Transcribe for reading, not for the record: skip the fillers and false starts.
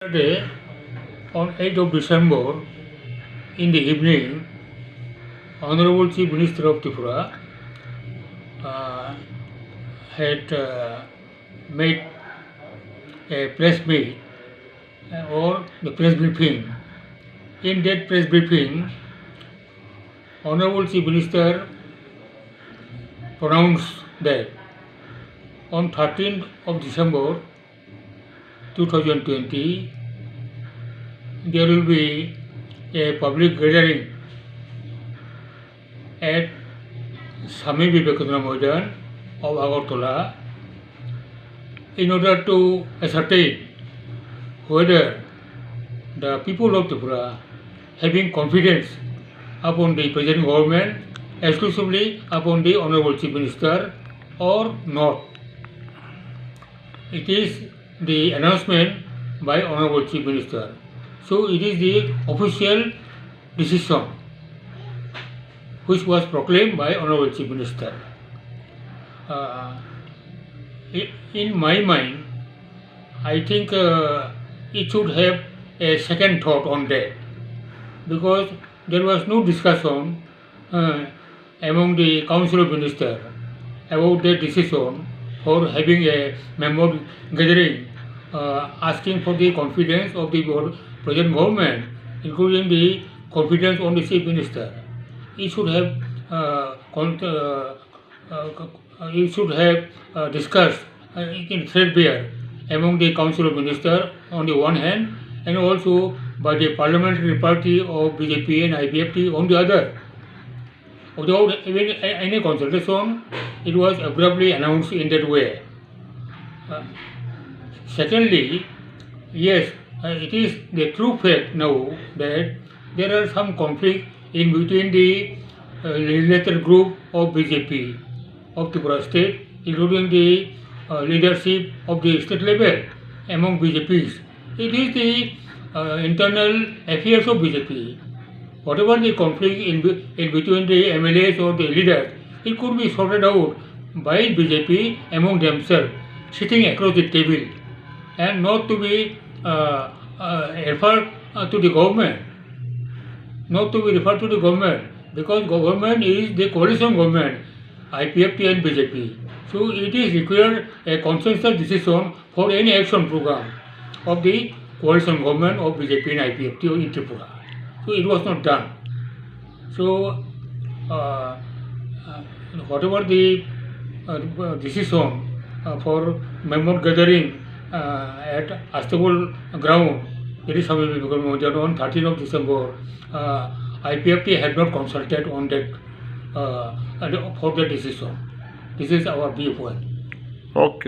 Saturday, on 8th of December, in the evening, Honorable Chief Minister of Tripura had made a press meet or the press briefing. In that press briefing, Honorable Chief Minister pronounced that on 13th of December 2020, there will be a public gathering at Swami Vivekananda Maidan of Agartala in order to ascertain whether the people of Tripura having confidence upon the present government, exclusively upon the Honorable Chief Minister or not. It is the announcement by Honorable Chief Minister. So it is the official decision which was proclaimed by Honorable Chief Minister. In my mind, I think it should have a second thought on that, because there was no discussion among the Council of Ministers about the decision for having a member gathering asking for the confidence of the present government, including the confidence on the Chief Minister. It should have discussed in threadbare among the Council of Ministers on the one hand, and also by the parliamentary party of BJP and IPFT on the other. Without even any consultation, it was abruptly announced in that way. Secondly, yes, it is the true fact now that there are some conflict in between the legislature group of BJP of Tripura state, including the leadership of the state level among BJPs. It is the internal affairs of BJP. Whatever the conflict in between the MLAs or the leaders, it could be sorted out by BJP among themselves, sitting across the table, and not to be referred to the government. Not to be referred to the government, because government is the coalition government, IPFT and BJP. So it is required a consensus decision for any action program of the coalition government of BJP and IPFT in Tripura. So it was not done. So whatever the decision for member gathering at Astapol ground, it is on 13th of December, IPFT had not consulted on that for the decision. This is our viewpoint. Okay.